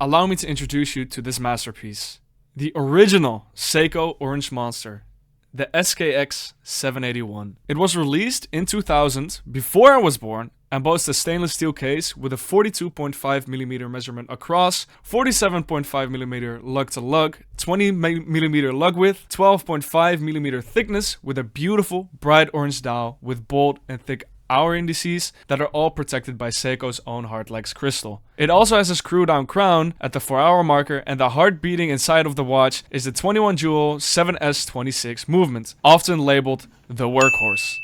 allow me to introduce you to this masterpiece. The original Seiko Orange Monster, the SKX 781. It was released in 2000, before I was born, and boasts a stainless steel case with a 42.5mm measurement across, 47.5mm lug to lug, 20mm lug width, 12.5mm thickness with a beautiful bright orange dial with bold and thick hour indices that are all protected by Seiko's own Hardlex crystal. It also has a screw down crown at the 4-hour marker, and the heart beating inside of the watch is the 21 jewel 7S26 movement, often labeled the workhorse.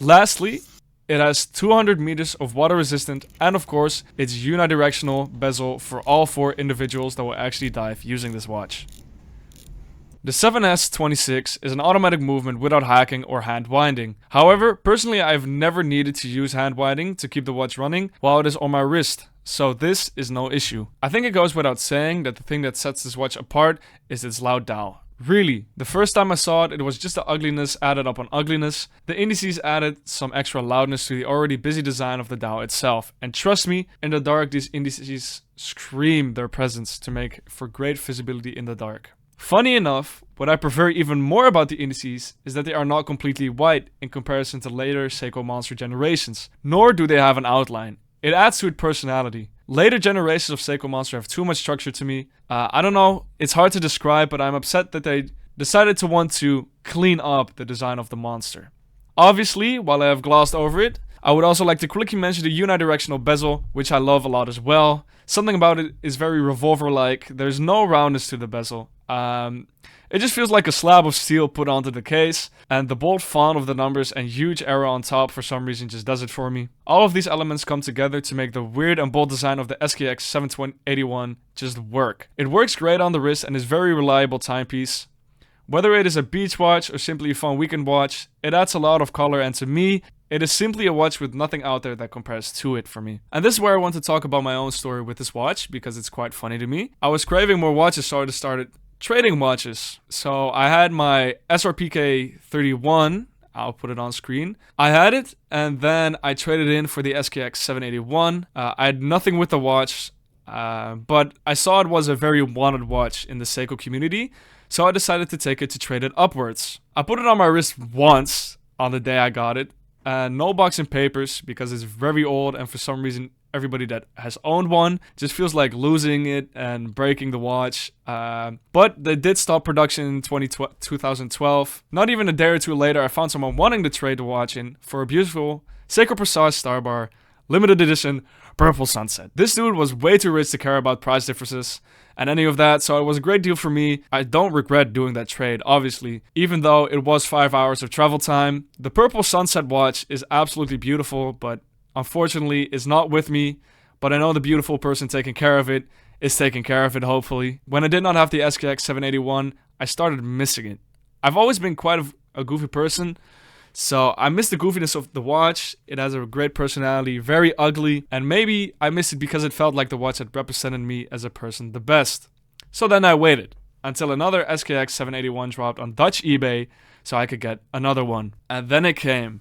Lastly, it has 200 meters of water resistant and of course its unidirectional bezel for all 4 individuals that will actually dive using this watch. The 7S26 is an automatic movement without hacking or hand winding. However, personally I've never needed to use hand winding to keep the watch running while it is on my wrist, so this is no issue. I think it goes without saying that the thing that sets this watch apart is its loud dial. Really, the first time I saw it, it was just the ugliness added up on ugliness. The indices added some extra loudness to the already busy design of the dial itself. And trust me, in the dark these indices scream their presence to make for great visibility in the dark. Funny enough, what I prefer even more about the indices is that they are not completely white in comparison to later Seiko Monster generations, nor do they have an outline. It adds to its personality. Later generations of Seiko Monster have too much structure to me. I don't know, it's hard to describe, but I'm upset that they decided to want to clean up the design of the Monster. Obviously, while I have glossed over it, I would also like to quickly mention the unidirectional bezel, which I love a lot as well. Something about it is very revolver-like. There's no roundness to the bezel. It just feels like a slab of steel put onto the case, and the bold font of the numbers and huge arrow on top for some reason just does it for me. All of these elements come together to make the weird and bold design of the SKX 781 just work. It works great on the wrist and is a very reliable timepiece. Whether it is a beach watch or simply a fun weekend watch, it adds a lot of color, and to me, it is simply a watch with nothing out there that compares to it for me. And this is where I want to talk about my own story with this watch, because it's quite funny to me. I was craving more watches, so I just started trading watches. So I had my SRPK 31, I'll put it on screen. I had it, and then I traded in for the SKX 781. I had nothing with the watch, but I saw it was a very wanted watch in the Seiko community, so I decided to take it to trade it upwards. I put it on my wrist once on the day I got it, and no box and papers because it's very old, and for some reason everybody that has owned one just feels like losing it and breaking the watch. But they did stop production in 2012. Not even a day or two later, I found someone wanting to trade the watch in for a beautiful Seiko Presage Star Bar limited edition purple sunset. This dude was way too rich to care about price differences and any of that, so it was a great deal for me. I don't regret doing that trade, obviously, even though it was 5 hours of travel time. The purple sunset watch is absolutely beautiful, but unfortunately it's not with me. But I know the beautiful person taking care of it is taking care of it, hopefully. When I did not have the SKX 781, I started missing it. I've always been quite a goofy person, so I miss the goofiness of the watch. It has a great personality, very ugly, and maybe I missed it because it felt like the watch had represented me as a person the best. So then I waited until another SKX 781 dropped on Dutch eBay so I could get another one. And then it came.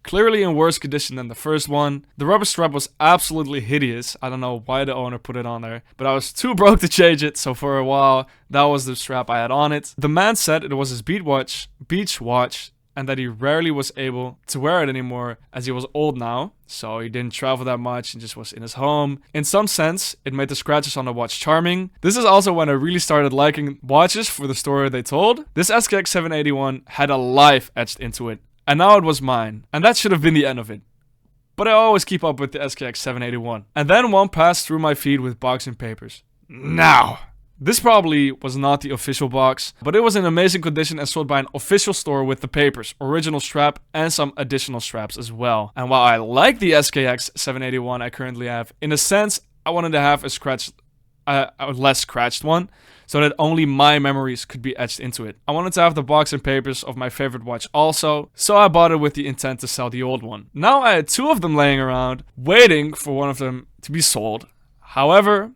Clearly in worse condition than the first one. The rubber strap was absolutely hideous. I don't know why the owner put it on there, but I was too broke to change it, so for a while that was the strap I had on it. The man said it was his beach watch, and that he rarely was able to wear it anymore as he was old now, so he didn't travel that much and just was in his home. In some sense, it made the scratches on the watch charming. This is also when I really started liking watches for the story they told. This SKX 781 had a life etched into it, and now it was mine, and that should have been the end of it. But I always keep up with the SKX 781. And then one passed through my feed with boxing papers. Now! This probably was not the official box, but it was in amazing condition and sold by an official store with the papers, original strap, and some additional straps as well. And while I like the SKX 781 I currently have, in a sense, I wanted to have a less scratched one, so that only my memories could be etched into it. I wanted to have the box and papers of my favorite watch also, so I bought it with the intent to sell the old one. Now I had 2 of them laying around, waiting for one of them to be sold. However,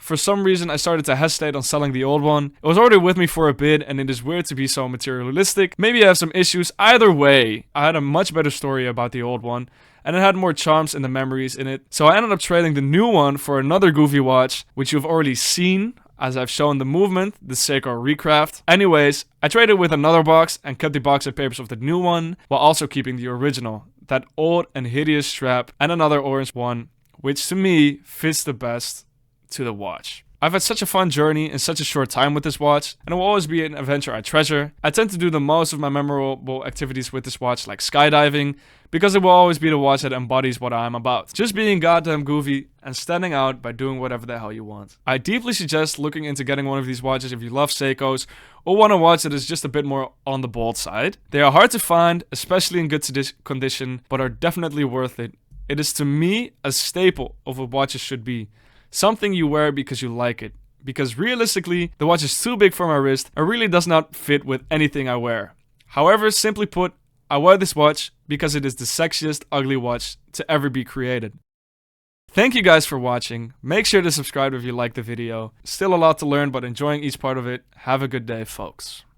for some reason I started to hesitate on selling the old one. It was already with me for a bit, and it is weird to be so materialistic. Maybe I have some issues. Either way, I had a much better story about the old one, and it had more charms and the memories in it. So I ended up trading the new one for another goofy watch, which you've already seen, as I've shown the movement, the Seiko Recraft. Anyways, I traded with another box and kept the box and papers of the new one, while also keeping the original, that old and hideous strap, and another orange one, which to me fits the best to the watch. I've had such a fun journey in such a short time with this watch, and it will always be an adventure I treasure. I tend to do the most of my memorable activities with this watch, like skydiving, because it will always be the watch that embodies what I'm about. Just being goddamn goofy and standing out by doing whatever the hell you want. I deeply suggest looking into getting one of these watches if you love Seikos, or want a watch that is just a bit more on the bold side. They are hard to find, especially in good condition, but are definitely worth it. It is to me a staple of what watches should be. Something you wear because you like it. Because realistically, the watch is too big for my wrist and really does not fit with anything I wear. However, simply put, I wear this watch because it is the sexiest ugly watch to ever be created. Thank you guys for watching. Make sure to subscribe if you liked the video. Still a lot to learn, but enjoying each part of it. Have a good day, folks.